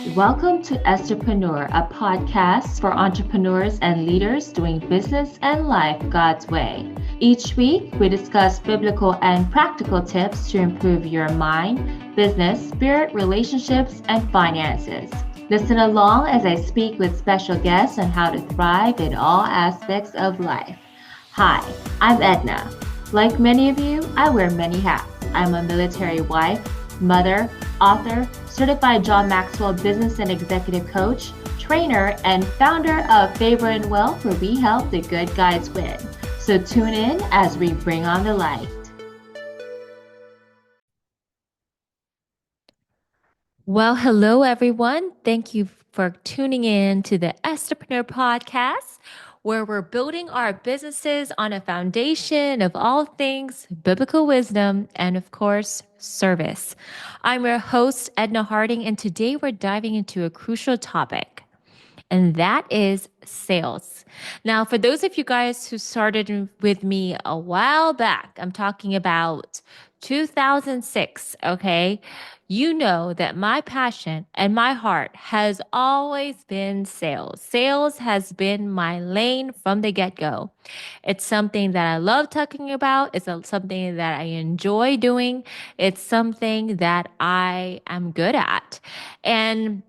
Welcome to Estherpreneur, a podcast for entrepreneurs and leaders doing business and life God's way. Each week, we discuss biblical and practical tips to improve your mind, business, spirit, relationships, and finances. Listen along as I speak with special guests on how to thrive in all aspects of life. Hi, I'm Edna. Like many of you, I wear many hats. I'm a military wife, mother, author, certified John Maxwell business and executive coach, trainer, and founder of Favor and Wealth, where we help the good guys win. So tune in as we bring on the light. Well, hello, everyone. Thank you for tuning in to the Estherpreneur podcast, where we're building our businesses on a foundation of all things biblical wisdom and, of course, service. I'm your host, Edna Harding, and today we're diving into a crucial topic, and that is sales. Now, for those of you guys who started with me a while back, I'm talking about 2006, okay? You know that my passion and my heart has always been sales. Sales has been my lane from the get go. It's something that I love talking about. Something that I enjoy doing. It's something that I am good at. And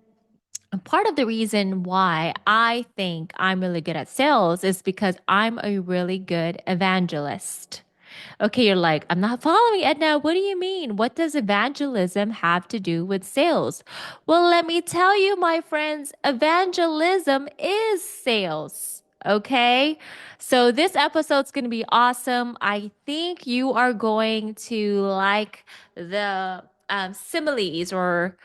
part of the reason why I think I'm really good at sales is because I'm a really good evangelist. Okay, you're like, I'm not following Edna. What do you mean? What does evangelism have to do with sales? Well, let me tell you, my friends, evangelism is sales. Okay, so this episode's going to be awesome. I think you are going to like the similes or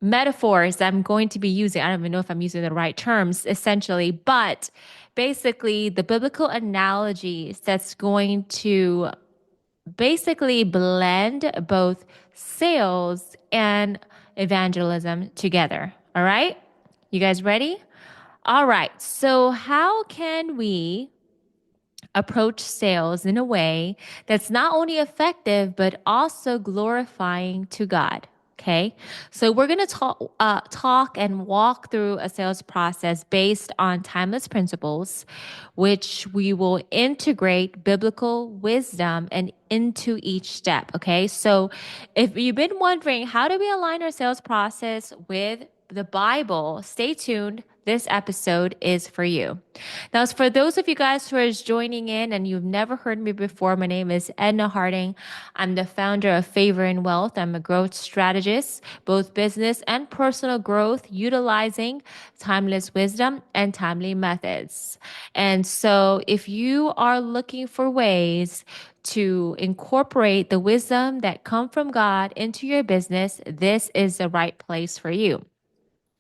metaphors I'm going to be using. I don't even know if I'm using the right terms, essentially, but basically the biblical analogies that's going to basically blend both sales and evangelism together. All right? You guys ready? All right. So, how can we approach sales in a way that's not only effective, but also glorifying to God? Okay, so we're going to talk and walk through a sales process based on timeless principles, which we will integrate biblical wisdom and into each step. Okay, so if you've been wondering how do we align our sales process with the Bible, stay tuned. This episode is for you. Now, as for those of you guys who are just joining in and you've never heard me before, my name is Edna Harding. I'm the founder of Favor and Wealth. I'm a growth strategist, both business and personal growth, utilizing timeless wisdom and timely methods. And so, if you are looking for ways to incorporate the wisdom that come from God into your business, this is the right place for you.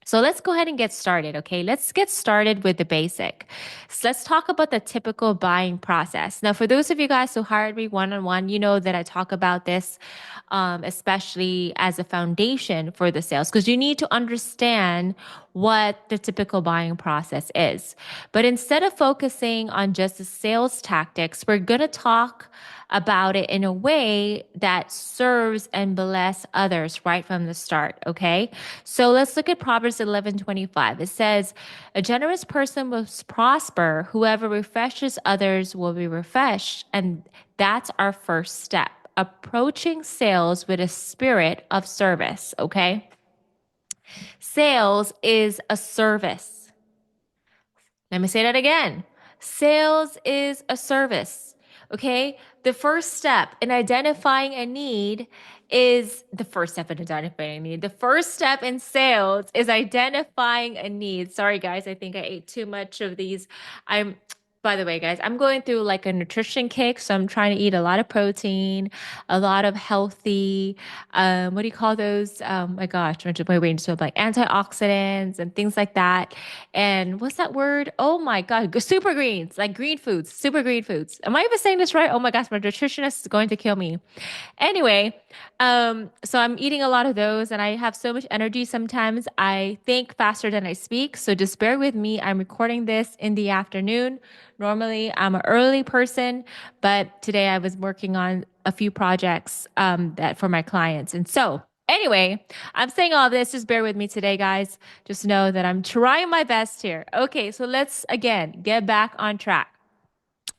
So let's go ahead and get started, okay? Let's get started with the basic. So let's talk about the typical buying process. Now, for those of you guys who hired me one-on-one, you know that I talk about this, especially as a foundation for the sales, because you need to understand what the typical buying process is. But instead of focusing on just the sales tactics, we're going to talk about it in a way that serves and bless others right from the start, okay? So let's look at Proverbs 11:25. It says, "A generous person will prosper. Whoever refreshes others will be refreshed." And that's our first step, approaching sales with a spirit of service, okay? Sales is a service. Let me say that again. Sales is a service. Okay. The first step in identifying a need is the first step in identifying a need. The first step in sales is identifying a need. Sorry, guys. I think I ate too much of these. By the way, guys, I'm going through like a nutrition kick. So I'm trying to eat a lot of protein, a lot of healthy, what do you call those? My gosh, my brain so like antioxidants and things like that. And what's that word? Oh my God, super greens, like green foods, super green foods. Am I even saying this right? Oh my gosh, my nutritionist is going to kill me. Anyway, so I'm eating a lot of those and I have so much energy sometimes. I think faster than I speak. So just bear with me. I'm recording this in the afternoon. Normally, I'm an early person, but today I was working on a few projects that for my clients. And so, Anyway, I'm saying all this. Just bear with me today, guys. Just know that I'm trying my best here. Okay, so let's again get back on track.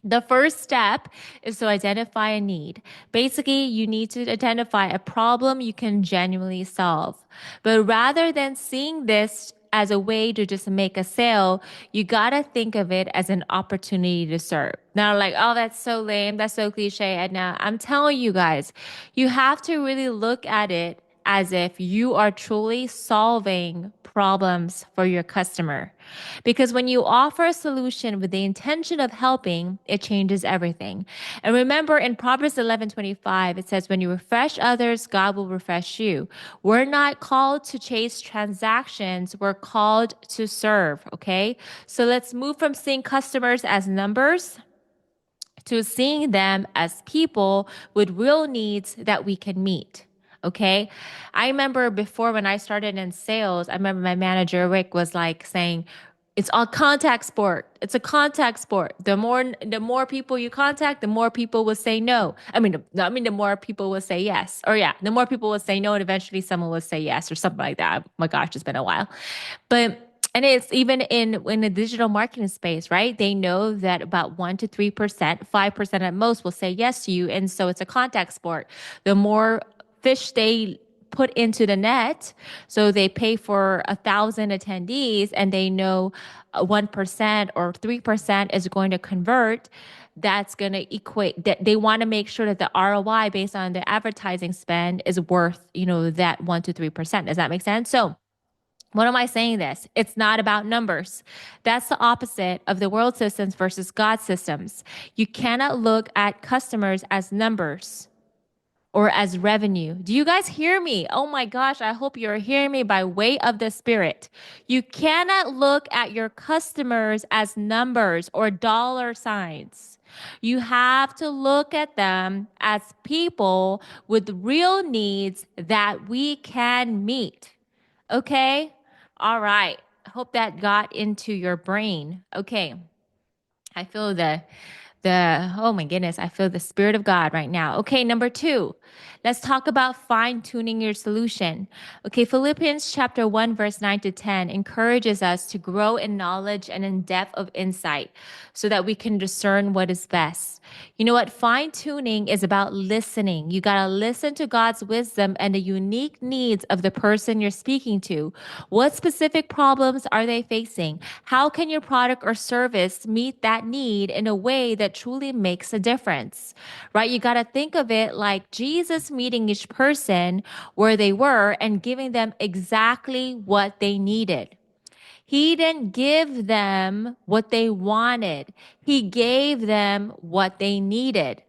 The first step is to identify a need. Basically, you need to identify a problem you can genuinely solve. But rather than seeing this as a way to just make a sale, you gotta think of it as an opportunity to serve. Now, like, oh, that's so lame, that's so cliche. And now I'm telling you guys, you have to really look at it as if you are truly solving problems for your customer. Because when you offer a solution with the intention of helping, it changes everything. And remember in Proverbs 11:25, it says, when you refresh others, God will refresh you. We're not called to chase transactions, we're called to serve, okay? So let's move from seeing customers as numbers to seeing them as people with real needs that we can meet. Okay. I remember before when I started in sales, I remember my manager, Rick, was like saying, it's all contact sport. It's a contact sport. The more people you contact, the more people will say no. The more people will say yes. Or yeah, the more people will say no, and eventually someone will say yes or something like that. Oh my gosh, it's been a while. But and it's even in the digital marketing space, right? They know that about 1 to 3%, 5% at most will say yes to you. And so it's a contact sport. The more fish they put into the net, so they pay for 1,000 attendees and they know 1% or 3% is going to convert. That's going to equate that they want to make sure that the ROI based on the advertising spend is worth, that 1 to 3%. Does that make sense? So what am I saying this? It's not about numbers. That's the opposite of the world systems versus God systems. You cannot look at customers as numbers or as revenue. Do you guys hear me? Oh my gosh, I hope you're hearing me by way of the Spirit. You cannot look at your customers as numbers or dollar signs. You have to look at them as people with real needs that we can meet. Okay? All right. Hope that got into your brain. Okay. I feel the oh my goodness, I feel the spirit of God right now. Okay, number 2. Let's talk about fine-tuning your solution. Okay, Philippians chapter 1 verse 9 to 10 encourages us to grow in knowledge and in depth of insight so that we can discern what is best. You know what? Fine-tuning is about listening. You got to listen to God's wisdom and the unique needs of the person you're speaking to. What specific problems are they facing? How can your product or service meet that need in a way that truly makes a difference? Right? You got to think of it like Jesus meeting each person where they were and giving them exactly what they needed. He didn't give them what they wanted. He gave them what they needed.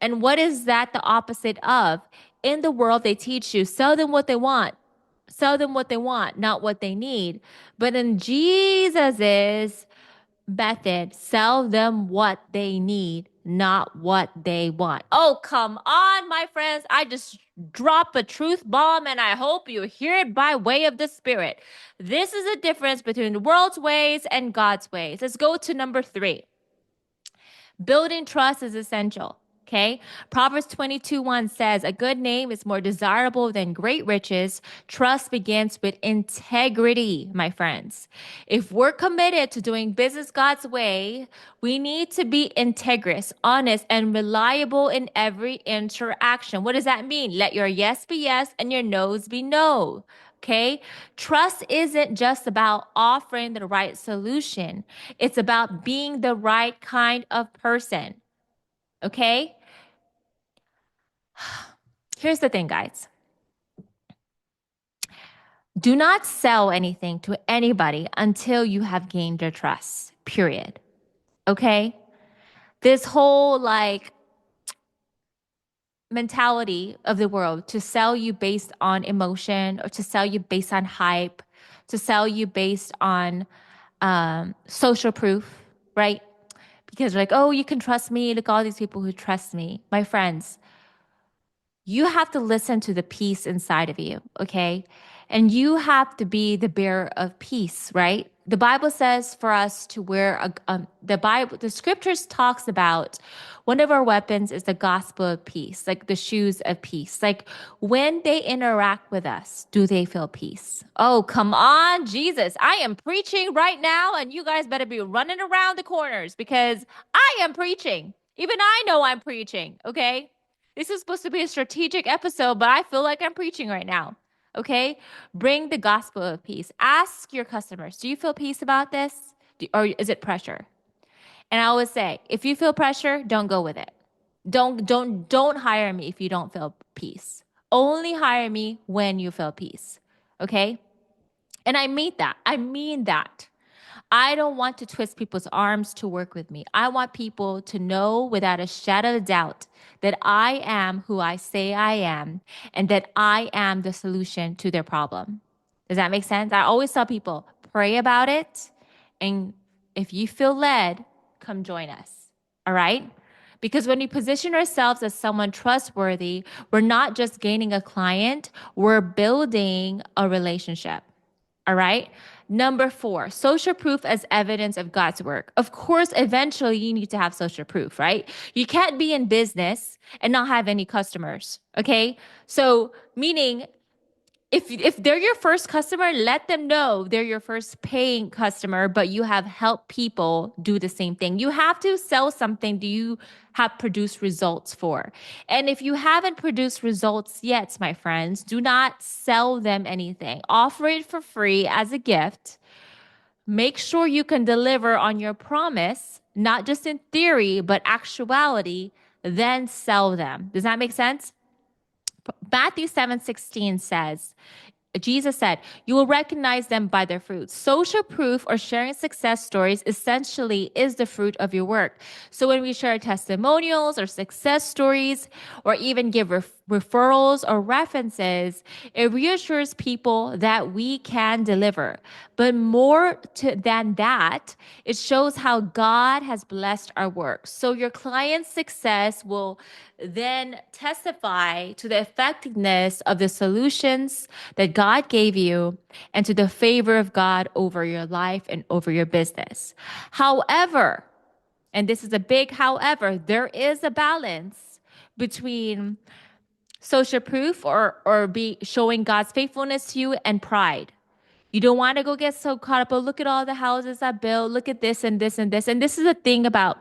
And what is that the opposite of? In the world, they teach you, sell them what they want. Sell them what they want, not what they need. But in Jesus's method, sell them what they need, not what they want. Oh, come on, my friends. I just drop a truth bomb and I hope you hear it by way of the Spirit. This is a difference between the world's ways and God's ways. Let's go to number 3. Building trust is essential. Okay. Proverbs 22:1 says, a good name is more desirable than great riches. Trust begins with integrity, my friends. If we're committed to doing business God's way, we need to be integrous, honest, and reliable in every interaction. What does that mean? Let your yes be yes and your no's be no. Okay. Trust isn't just about offering the right solution. It's about being the right kind of person. Okay. Here's the thing, guys. Do not sell anything to anybody until you have gained their trust, period. Okay. This whole mentality of the world to sell you based on emotion or to sell you based on hype, to sell you based on social proof, right? Because like, oh, you can trust me. Look, all these people who trust me. My friends, you have to listen to the peace inside of you, okay? And you have to be the bearer of peace, right? the Bible says for us to wear the scriptures talks about one of our weapons is the gospel of peace, like the shoes of peace. Like when they interact with us, do they feel peace? Oh, come on, Jesus. I am preaching right now, and you guys better be running around the corners because I am preaching. Even I know I'm preaching, okay? This is supposed to be a strategic episode, but I feel like I'm preaching right now. Okay? Bring the gospel of peace. Ask your customers, do you feel peace about this? Or is it pressure? And I always say, if you feel pressure, don't go with it. Don't hire me if you don't feel peace. Only hire me when you feel peace. Okay? And I mean that. I mean that. I don't want to twist people's arms to work with me. I want people to know without a shadow of doubt that I am who I say I am and that I am the solution to their problem. Does that make sense? I always tell people, pray about it. And if you feel led, come join us. All right? Because when we position ourselves as someone trustworthy, we're not just gaining a client, we're building a relationship. All right. Number 4, social proof as evidence of God's work. Of course, eventually you need to have social proof, right? You can't be in business and not have any customers. Okay. So, meaning if they're your first customer, let them know they're your first paying customer, but you have helped people do the same thing. You have to sell something do you have produced results for. And if you haven't produced results yet, my friends, do not sell them anything. Offer it for free as a gift. Make sure you can deliver on your promise, not just in theory, but actuality, then sell them. Does that make sense? Matthew 7:16 says, Jesus said, you will recognize them by their fruits. Social proof or sharing success stories essentially is the fruit of your work. So when we share testimonials or success stories, or even give referrals or references, it reassures people that we can deliver. But than that, it shows how God has blessed our work. So your client's success will then testify to the effectiveness of the solutions that God gave you and to the favor of God over your life and over your business. However, and this is a big however, there is a balance between social proof or be showing God's faithfulness to you and pride. You don't want to go get so caught up. Oh, look at all the houses I built. Look at this and this and this. And this is the thing about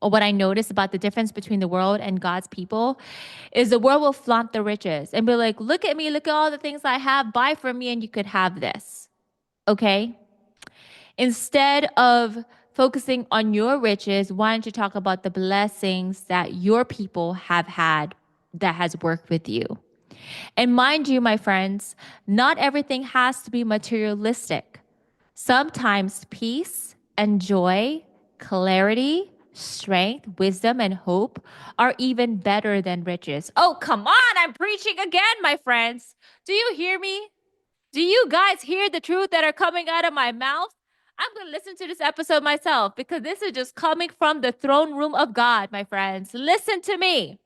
or what I notice about the difference between the world and God's people is the world will flaunt the riches and be like, look at me, look at all the things I have, buy from me and you could have this. Okay? Instead of focusing on your riches, why don't you talk about the blessings that your people have had that has worked with you? And mind you, my friends, not everything has to be materialistic. Sometimes peace and joy, clarity, strength, wisdom, and hope are even better than riches. Oh, come on, I'm preaching again, my friends. Do you hear me? Do you guys hear the truth that are coming out of my mouth? I'm going to listen to this episode myself because this is just coming from the throne room of God, my friends. Listen to me.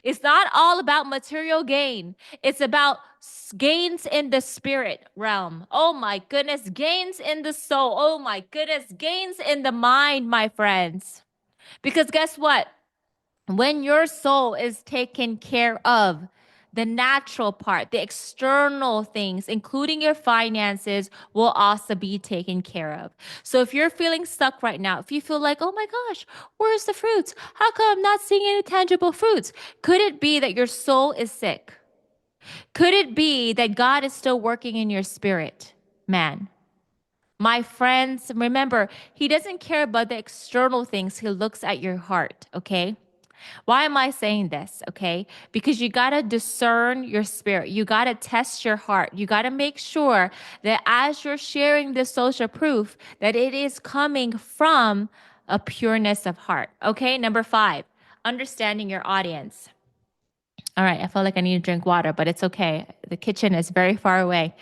It's not all about material gain. It's about gains in the spirit realm. Oh my goodness, gains in the soul. Oh my goodness, gains in the mind, my friends. Because guess what? When your soul is taken care of, the natural part, the external things, including your finances, will also be taken care of. So if you're feeling stuck right now, if you feel like, oh my gosh, where's the fruits? How come I'm not seeing any tangible fruits? Could it be that your soul is sick? Could it be that God is still working in your spirit, man? My friends, remember, He doesn't care about the external things. He looks at your heart, okay? Why am I saying this? Okay. Because you got to discern your spirit. You got to test your heart. You got to make sure that as you're sharing this social proof, that it is coming from a pureness of heart. Okay. Number 5, understanding your audience. All right, I feel like I need to drink water, but it's okay. The kitchen is very far away.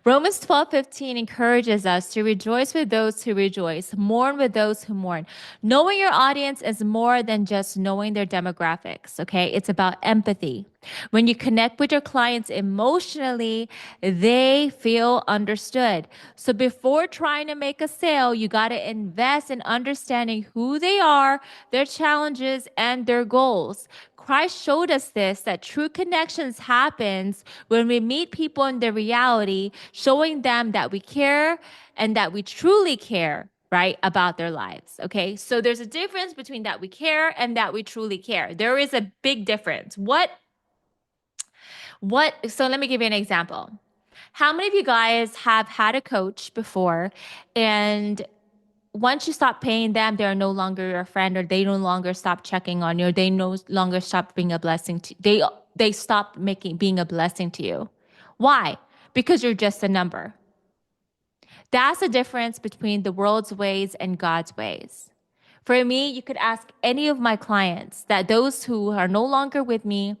Romans 12:15 encourages us to rejoice with those who rejoice, mourn with those who mourn. Knowing your audience is more than just knowing their demographics, okay? It's about empathy. When you connect with your clients emotionally, they feel understood. So before trying to make a sale, you got to invest in understanding who they are, their challenges, and their goals. Christ showed us this, that true connections happens when we meet people in their reality, showing them that we care and that we truly care, right, about their lives. Okay. So there's a difference between that we care and that we truly care. There is a big difference. So let me give you an example. How many of you guys have had a coach before, and once you stop paying them, they're no longer your friend, or they no longer stop checking on you, or they no longer stop being a blessing to they stop making being a blessing to you? Why? Because you're just a number. That's the difference between the world's ways and God's ways. For me, you could ask any of my clients, that those who are no longer with me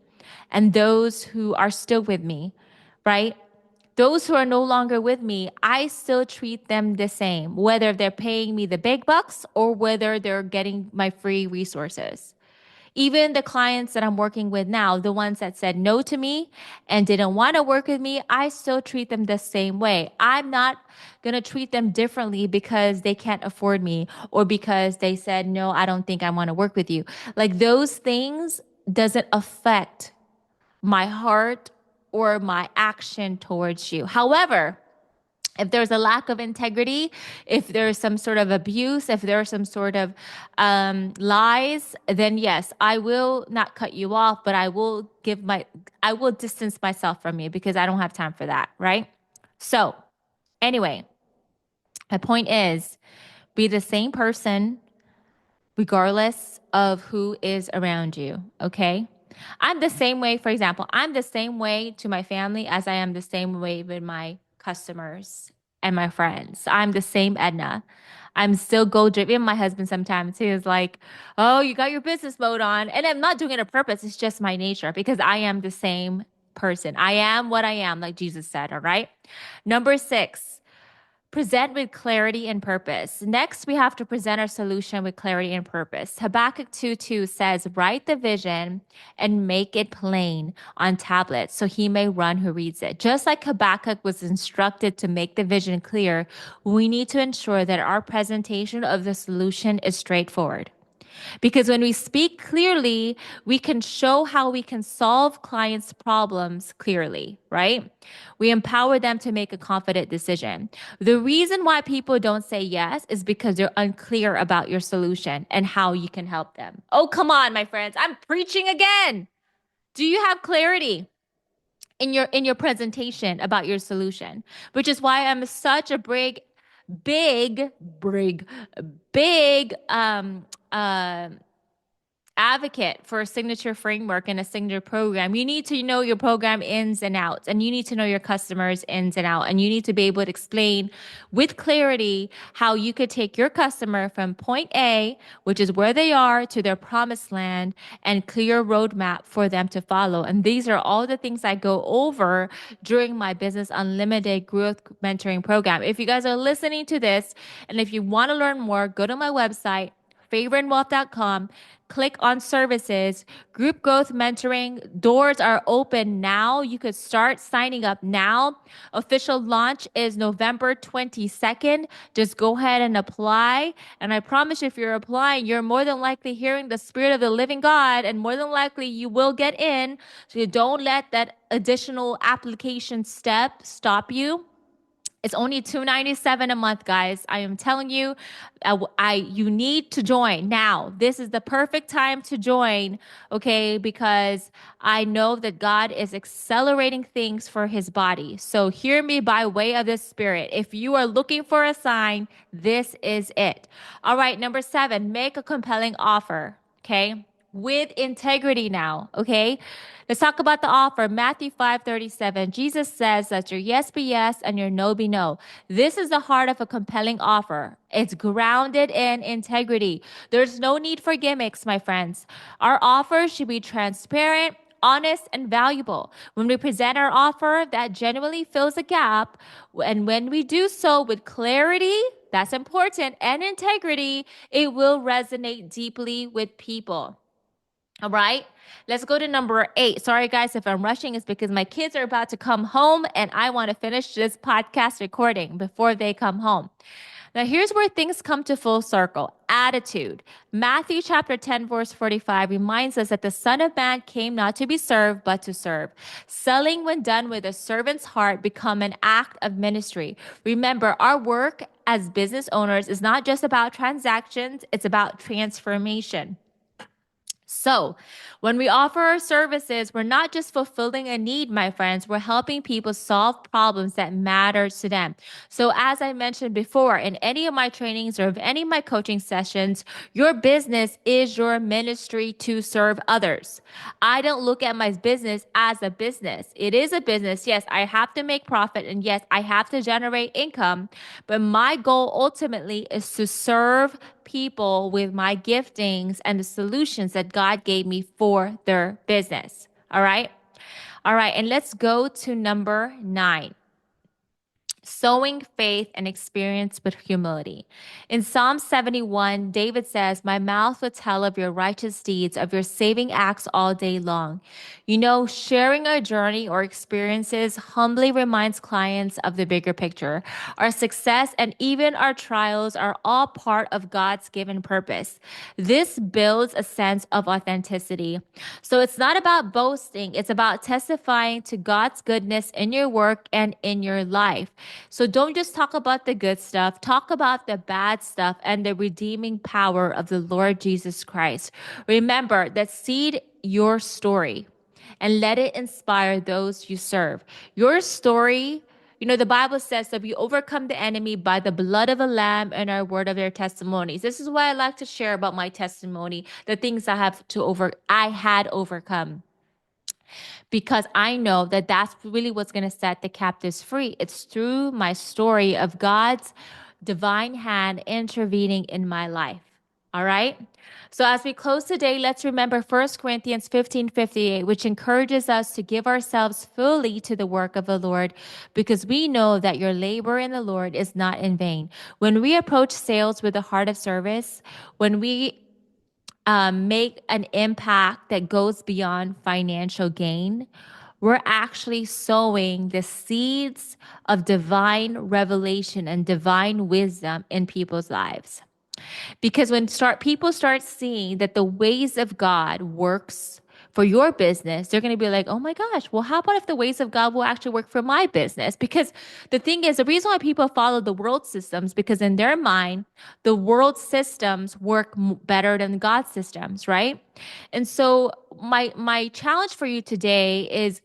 and those who are still with me, right? Those who are no longer with me, I still treat them the same, whether they're paying me the big bucks or whether they're getting my free resources. Even the clients that I'm working with now, the ones that said no to me and didn't want to work with me, I still treat them the same way. I'm not going to treat them differently because they can't afford me or because they said, no, I don't think I want to work with you. Like, those things doesn't affect my heart or my action towards you. However, if there's a lack of integrity, if there's some sort of abuse, if there's some sort of lies, then yes, I will not cut you off, but I will distance myself from you because I don't have time for that, right? So anyway, my point is, be the same person regardless of who is around you, okay? I'm the same way, for example, I'm the same way to my family as I am the same way with my customers and my friends. I'm the same Edna. I'm still goal driven. My husband sometimes he is like, oh, you got your business mode on. And I'm not doing it on purpose. It's just my nature because I am the same person. I am what I am, like Jesus said, all right? Number 6, present with clarity and purpose. Next, we have to present our solution with clarity and purpose. Habakkuk 2:2 says, write the vision and make it plain on tablets so he may run who reads it. Just like Habakkuk was instructed to make the vision clear, we need to ensure that our presentation of the solution is straightforward. Because when we speak clearly, we can show how we can solve clients' problems clearly, right? We empower them to make a confident decision. The reason why people don't say yes is because they're unclear about your solution and how you can help them. Oh, come on, my friends. I'm preaching again. Do you have clarity in your presentation about your solution? Which is why I'm such a big, big, big advocate for a signature framework and a signature program. You need to know your program ins and outs, and you need to know your customers ins and out, and you need to be able to explain with clarity how you could take your customer from point A, which is where they are, to their promised land, and clear roadmap for them to follow. And these are all the things I go over during my Business Unlimited growth mentoring program. If you guys are listening to this and if you want to learn more, go to my website, favorinwealth.com. Click on services, group growth mentoring. Doors are open now. You could start signing up now. Official launch is November 22nd. Just go ahead and apply. And I promise you, if you're applying, you're more than likely hearing the Spirit of the living God, and more than likely you will get in. So you don't let that additional application step stop you. It's only $297 a month, guys. I am telling you, you need to join now. This is the perfect time to join, okay? Because I know that God is accelerating things for his body. So hear me by way of the Spirit. If you are looking for a sign, this is it. All right, number 7, make a compelling offer, okay? With integrity now, okay? Let's talk about the offer. Matthew 5:37. Jesus says that your yes be yes and your no be no. This is the heart of a compelling offer. It's grounded in integrity. There's no need for gimmicks, my friends. Our offer should be transparent, honest, and valuable. When we present our offer that genuinely fills a gap, and when we do so with clarity, that's important, and integrity, it will resonate deeply with people. All right, let's go to number 8. Sorry, guys, if I'm rushing, it's because my kids are about to come home and I want to finish this podcast recording before they come home. Now, here's where things come to full circle. Attitude. Matthew chapter 10, verse 45 reminds us that the Son of Man came not to be served, but to serve. Selling, when done with a servant's heart, become an act of ministry. Remember, our work as business owners is not just about transactions, it's about transformation. So, when we offer our services, we're not just fulfilling a need, my friends, we're helping people solve problems that matter to them. So, as I mentioned before, in any of my trainings or of any of my coaching sessions, your business is your ministry to serve others. I don't look at my business as a business. It is a business. Yes, I have to make profit, and yes, I have to generate income, but my goal ultimately is to serve people with my giftings and the solutions that God gave me for their business. All right. And let's go to number 9. Sowing faith and experience with humility. In Psalm 71, David says, "My mouth will tell of your righteous deeds, of your saving acts all day long." You know, sharing our journey or experiences humbly reminds clients of the bigger picture. Our success and even our trials are all part of God's given purpose. This builds a sense of authenticity. So it's not about boasting, it's about testifying to God's goodness in your work and in your life. So don't just talk about the good stuff, talk about the bad stuff and the redeeming power of the Lord Jesus Christ. Remember that seed your story and let it inspire those you serve. Your story, you know, the Bible says that we overcome the enemy by the blood of the Lamb and our word of their testimonies. This is why I like to share about my testimony, the things I had overcome. Because I know that that's really what's going to set the captives free. It's through my story of God's divine hand intervening in my life. All right. So as we close today, let's remember 1 Corinthians 15:58, which encourages us to give ourselves fully to the work of the Lord, because we know that your labor in the Lord is not in vain. When we approach sales with a heart of service, when we make an impact that goes beyond financial gain, we're actually sowing the seeds of divine revelation and divine wisdom in people's lives. Because when people start seeing that the ways of God works for your business, they're going to be like, oh my gosh, well, how about if the ways of God will actually work for my business? Because the thing is, the reason why people follow the world systems, because in their mind, the world systems work better than God's systems, right? And so my challenge for you today is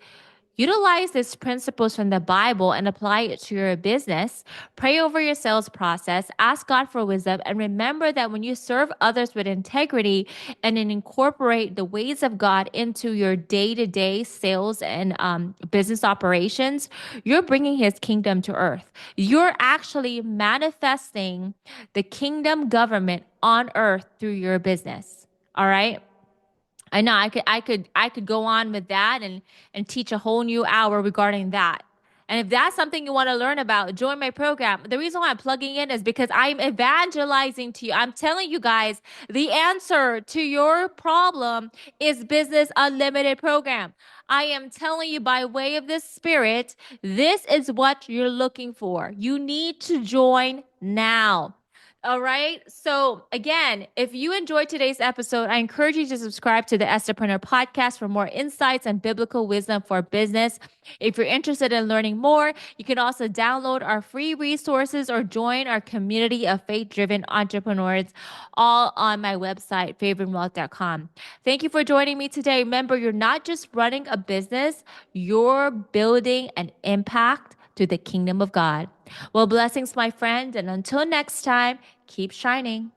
utilize these principles from the Bible and apply it to your business. Pray over your sales process, ask God for wisdom, and remember that when you serve others with integrity and then incorporate the ways of God into your day-to-day sales and business operations, you're bringing his kingdom to earth. You're actually manifesting the kingdom government on earth through your business. All right? I know I could go on with that and teach a whole new hour regarding that. And if that's something you want to learn about, join my program. The reason why I'm plugging in is because I'm evangelizing to you. I'm telling you guys, the answer to your problem is Business Unlimited program. I am telling you by way of the Spirit, this is what you're looking for. You need to join now. All right. So again, if you enjoyed today's episode, I encourage you to subscribe to the Estherpreneur podcast for more insights and biblical wisdom for business. If you're interested in learning more, you can also download our free resources or join our community of faith-driven entrepreneurs, all on my website, favorinwealth.com. Thank you for joining me today. Remember, you're not just running a business, you're building an impact to the kingdom of God. Well, blessings, my friend, and until next time, keep shining.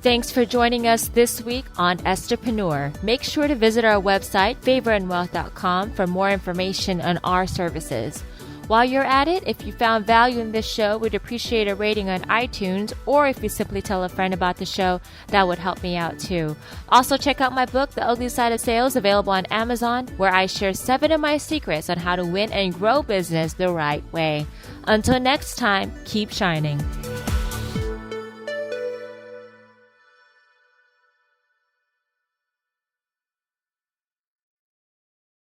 Thanks for joining us this week on Estherpreneur. Make sure to visit our website, favorinwealth.com, for more information on our services. While you're at it, if you found value in this show, we'd appreciate a rating on iTunes, or if you simply tell a friend about the show, that would help me out too. Also, check out my book, The Ugly Side of Sales, available on Amazon, where I share 7 of my secrets on how to win and grow business the right way. Until next time, keep shining.